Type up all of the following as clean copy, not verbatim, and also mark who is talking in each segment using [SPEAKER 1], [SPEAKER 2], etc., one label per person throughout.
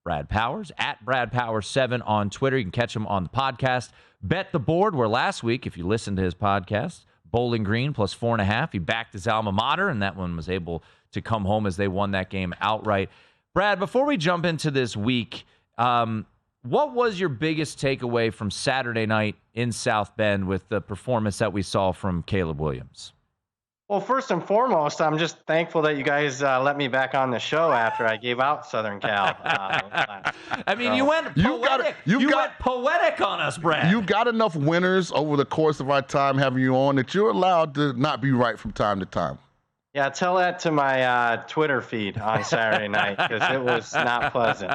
[SPEAKER 1] Brad Powers, at Brad Powers 7 on Twitter. You can catch him on the podcast. Bet the Board, where last week, if you listened to his podcast, Bowling Green plus 4.5. He backed his alma mater, and that one was able to come home as they won that game outright. Brad, before we jump into this week, what was your biggest takeaway from Saturday night in South Bend with the performance that we saw from Caleb Williams?
[SPEAKER 2] Well, first and foremost, I'm just thankful that you guys let me back on the show after I gave out Southern Cal.
[SPEAKER 1] I mean, you went poetic. You went poetic on us, Brad.
[SPEAKER 3] You got enough winners over the course of our time having you on that you're allowed to not be right from time to time.
[SPEAKER 2] Yeah, tell that to my Twitter feed on Saturday night because it was not pleasant.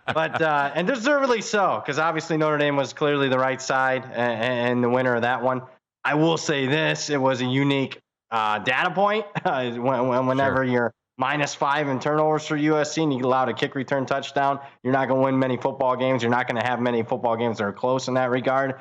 [SPEAKER 2] And deservedly so, because obviously Notre Dame was clearly the right side and the winner of that one. I will say this, it was a unique data point. Whenever you're -5 in turnovers for USC and you get allowed a kick return touchdown, you're not going to win many football games. You're not going to have many football games that are close in that regard.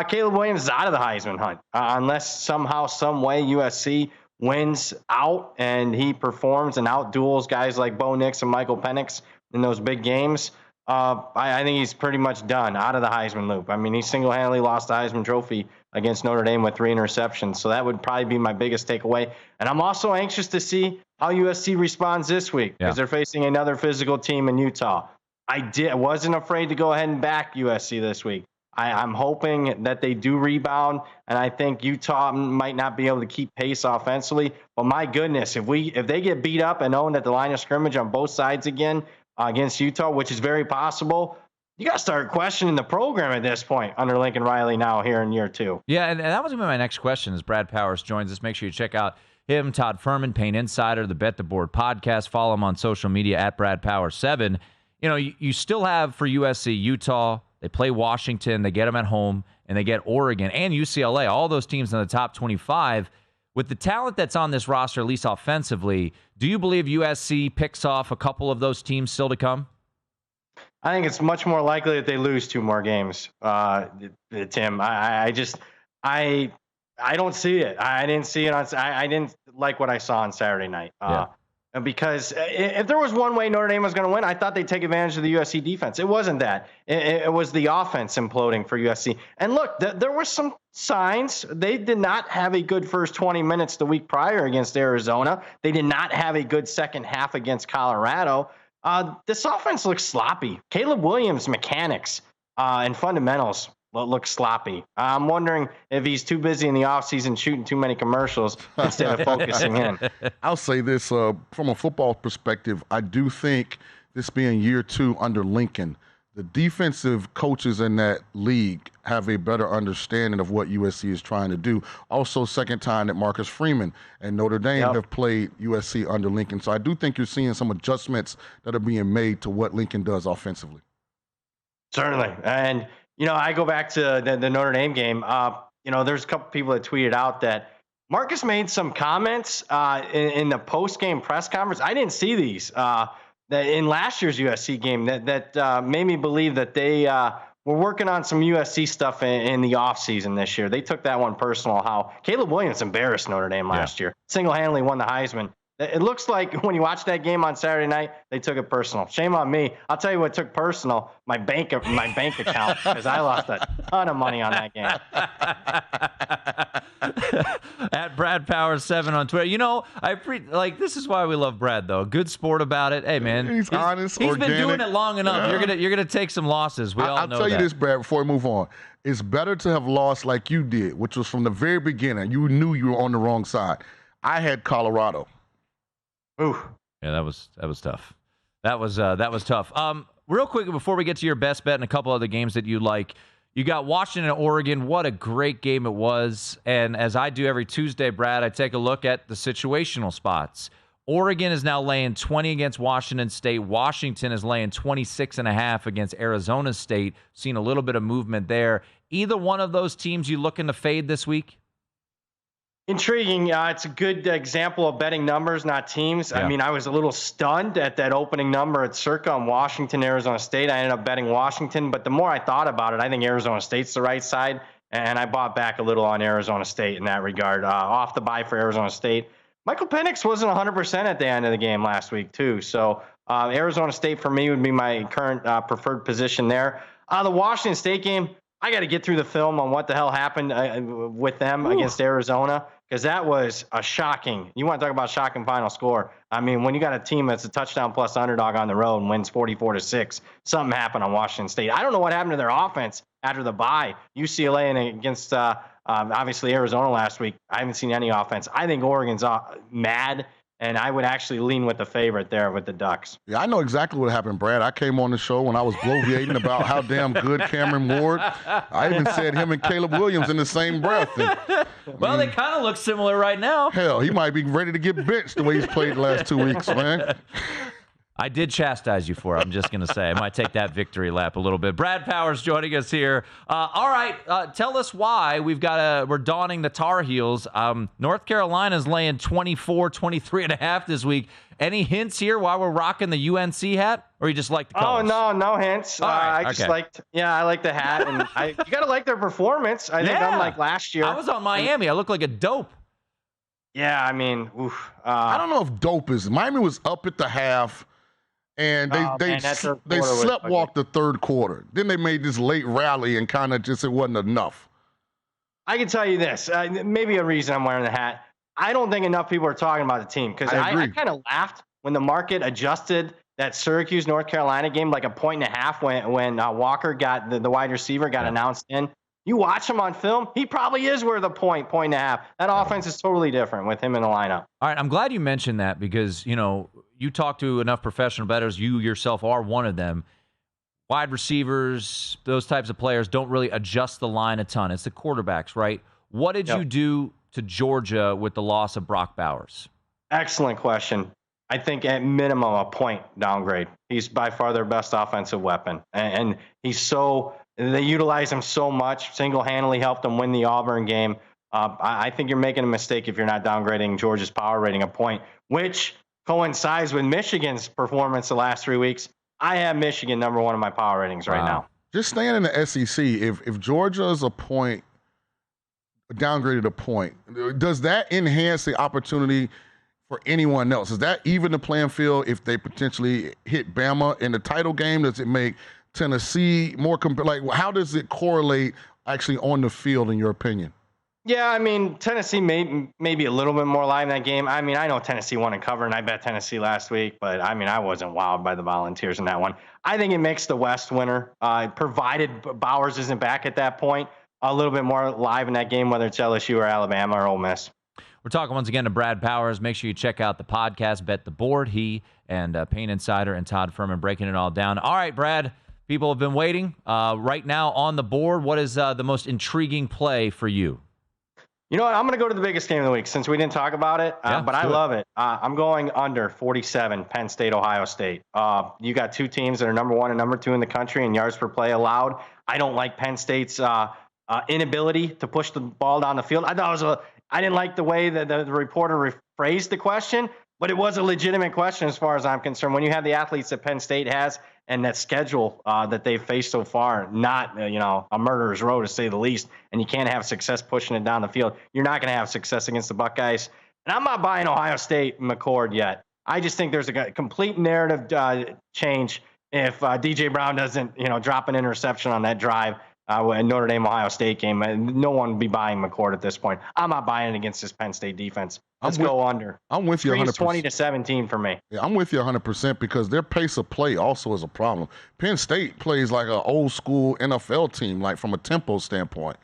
[SPEAKER 2] Caleb Williams is out of the Heisman hunt unless somehow, some way USC wins out and he performs and outduels guys like Bo Nix and Michael Penix in those big games. I think he's pretty much done, out of the Heisman loop. I mean, he single-handedly lost the Heisman Trophy against Notre Dame with 3 interceptions. So that would probably be my biggest takeaway. And I'm also anxious to see how USC responds this week because they're facing another physical team in Utah. I wasn't afraid to go ahead and back USC this week. I'm hoping that they do rebound, and I think Utah might not be able to keep pace offensively. But my goodness, if they get beat up and owned at the line of scrimmage on both sides again against Utah, which is very possible, you got to start questioning the program at this point under Lincoln Riley now here in year 2.
[SPEAKER 1] Yeah, and that was going to be my next question as Brad Powers joins us. Make sure you check out him, Todd Furman, Payne Insider, the Bet the Board podcast. Follow him on social media at Brad Powers 7. You know, you still have for USC, Utah. They play Washington, they get them at home, and they get Oregon and UCLA, all those teams in the top 25. With the talent that's on this roster, at least offensively, do you believe USC picks off a couple of those teams still to come?
[SPEAKER 2] I think it's much more likely that they lose 2 more games, Tim. I don't see it. I didn't see it. I didn't like what I saw on Saturday night. Because if there was one way Notre Dame was going to win, I thought they'd take advantage of the USC defense. It wasn't that. It was the offense imploding for USC. And look, there were some signs. They did not have a good first 20 minutes the week prior against Arizona. They did not have a good second half against Colorado. This offense looks sloppy. Caleb Williams' mechanics and fundamentals look sloppy. I'm wondering if he's too busy in the offseason shooting too many commercials instead of focusing in.
[SPEAKER 3] I'll say this, from a football perspective, I do think this being year 2 under Lincoln, the defensive coaches in that league have a better understanding of what USC is trying to do. Also, second time that Marcus Freeman and Notre Dame have played USC under Lincoln. So I do think you're seeing some adjustments that are being made to what Lincoln does offensively.
[SPEAKER 2] Certainly. And I go back to the Notre Dame game. There's a couple people that tweeted out that Marcus made some comments in the post-game press conference. I didn't see these that in last year's USC game that made me believe that they were working on some USC stuff in the offseason this year. They took that one personal, how Caleb Williams embarrassed Notre Dame last year, single-handedly won the Heisman. It looks like when you watch that game on Saturday night, they took it personal. Shame on me. I'll tell you what took personal, my bank account, because I lost a ton of money on that game.
[SPEAKER 1] At Brad Powers 7 on Twitter. This is why we love Brad, though. Good sport about it. Hey, man.
[SPEAKER 3] He's honest,
[SPEAKER 1] He's
[SPEAKER 3] organic.
[SPEAKER 1] been doing it long enough.
[SPEAKER 3] Yeah.
[SPEAKER 1] You're gonna take some losses. I'll
[SPEAKER 3] tell you this, Brad, before we move on. It's better to have lost like you did, which was from the very beginning. You knew you were on the wrong side. I had Colorado.
[SPEAKER 2] Ooh.
[SPEAKER 1] Yeah, that was tough. That was tough. Real quick, before we get to your best bet and a couple other games that you like, you got Washington and Oregon. What a great game it was. And as I do every Tuesday, Brad, I take a look at the situational spots. Oregon is now laying 20 against Washington State. Washington is laying 26.5 against Arizona State. Seen a little bit of movement there. Either one of those teams you looking to fade this week?
[SPEAKER 2] Intriguing. It's a good example of betting numbers, not teams. Yeah. I mean, I was a little stunned at that opening number at Circa on Washington, Arizona State. I ended up betting Washington, but the more I thought about it, I think Arizona State's the right side, and I bought back a little on Arizona State in that regard. Off the buy for Arizona State. Michael Penix wasn't 100% at the end of the game last week, too, so Arizona State for me would be my current preferred position there. The Washington State game, I got to get through the film on what the hell happened with them against Arizona, because that was a shocking. You want to talk about shocking final score? I mean, when you got a team that's a touchdown plus underdog on the road and wins 44-6, something happened on Washington State. I don't know what happened to their offense after the bye. UCLA and against obviously Arizona last week, I haven't seen any offense. I think Oregon's mad. And I would actually lean with the favorite there with the Ducks.
[SPEAKER 3] Yeah, I know exactly what happened, Brad. I came on the show when I was bloviating about how damn good Cameron Ward. I even said him and Caleb Williams in the same breath. And,
[SPEAKER 1] well, they kind of look similar right now.
[SPEAKER 3] Hell, he might be ready to get benched the way he's played the last 2 weeks, man.
[SPEAKER 1] I did chastise you for it. I'm just going to say. I might take that victory lap a little bit. Brad Powers joining us here. All right, tell us why we're donning the Tar Heels. North Carolina's laying 23.5 this week. Any hints here why we're rocking the UNC hat, or you just like the colors?
[SPEAKER 2] Oh, no hints.
[SPEAKER 1] Right,
[SPEAKER 2] I just liked, I like the hat, and you got to like their performance. I think unlike last year.
[SPEAKER 1] I was on Miami. I look like a dope.
[SPEAKER 2] Yeah, I mean,
[SPEAKER 3] I don't know if dope is. Miami was up at the half. And they sleptwalked the third quarter. Then they made this late rally and kind of just, it wasn't enough.
[SPEAKER 2] I can tell you this, maybe a reason I'm wearing the hat. I don't think enough people are talking about the team, because I kind of laughed when the market adjusted that Syracuse North Carolina game like 1.5 when Walker got the wide receiver got announced in. You watch him on film, he probably is worth a point and a half. That offense is totally different with him in the lineup.
[SPEAKER 1] All right, I'm glad you mentioned that, because, you talk to enough professional bettors, you yourself are one of them. Wide receivers, those types of players don't really adjust the line a ton. It's the quarterbacks, right? What did you do to Georgia with the loss of Brock Bowers?
[SPEAKER 2] Excellent question. I think at minimum a point downgrade. He's by far their best offensive weapon. And they utilize him so much, single-handedly helped them win the Auburn game. I think you're making a mistake if you're not downgrading Georgia's power rating a point, which coincides with Michigan's performance the last 3 weeks. I have Michigan number one in my power ratings right now.
[SPEAKER 3] Just staying in the SEC, if Georgia is downgraded a point, does that enhance the opportunity for anyone else? Is that even the playing field if they potentially hit Bama in the title game? Does it make Tennessee more how does it correlate actually on the field, in your opinion?
[SPEAKER 2] Yeah, I mean, Tennessee may be a little bit more live in that game. I mean, I know Tennessee won and covered, and I bet Tennessee last week, but I mean, I wasn't wowed by the Volunteers in that one. I think it makes the West winner, provided Bowers isn't back at that point, a little bit more live in that game, whether it's LSU or Alabama or Ole Miss.
[SPEAKER 1] We're talking once again to Brad Powers. Make sure you check out the podcast, Bet the Board. He and Payne Insider and Todd Furman breaking it all down. All right, Brad, people have been waiting. Right now on the board, what is the most intriguing play for you?
[SPEAKER 2] You know what? I'm going to go to the biggest game of the week since we didn't talk about it, but I love it. I'm going under 47, Penn State, Ohio State. You got two teams that are number one and number two in the country in yards per play allowed. I don't like Penn State's inability to push the ball down the field. I didn't like the way that the reporter rephrased the question, but it was a legitimate question as far as I'm concerned. When you have the athletes that Penn State has and that schedule that they've faced so far, not a murderer's row to say the least, and you can't have success pushing it down the field, you're not going to have success against the Buckeyes. And I'm not buying Ohio State McCord yet. I just think there's a complete narrative change if DJ Brown doesn't drop an interception on that drive. Notre Dame Ohio State game. No one would be buying McCord at this point. I'm not buying it against this Penn State defense. Let's go under.
[SPEAKER 3] I'm with you 100%.
[SPEAKER 2] 20-17 for me.
[SPEAKER 3] Yeah, I'm with you 100% because their pace of play also is a problem. Penn State plays like an old school NFL team, like from a tempo standpoint.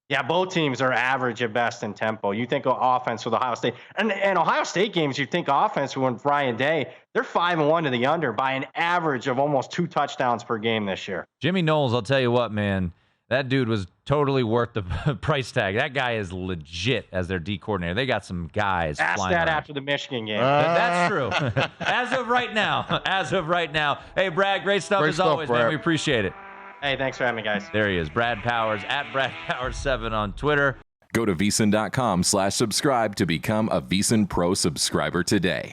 [SPEAKER 2] Yeah, both teams are average at best in tempo. You think of offense with Ohio State. And Ohio State games, you think offense with Ryan Day, they're 5-1 to the under by an average of almost 2 touchdowns per game this year.
[SPEAKER 1] Jimmy Knowles, I'll tell you what, man, that dude was totally worth the price tag. That guy is legit as their D coordinator. They got some guys
[SPEAKER 2] flying
[SPEAKER 1] flying around.
[SPEAKER 2] After the Michigan game.
[SPEAKER 1] That's true. As of right now. Hey, Brad, great stuff as always, man. We appreciate it.
[SPEAKER 2] Hey, thanks for having me, guys.
[SPEAKER 1] There he is, Brad Powers, at BradPowers7 on Twitter.
[SPEAKER 4] Go to VSiN.com/subscribe to become a VSiN Pro subscriber today.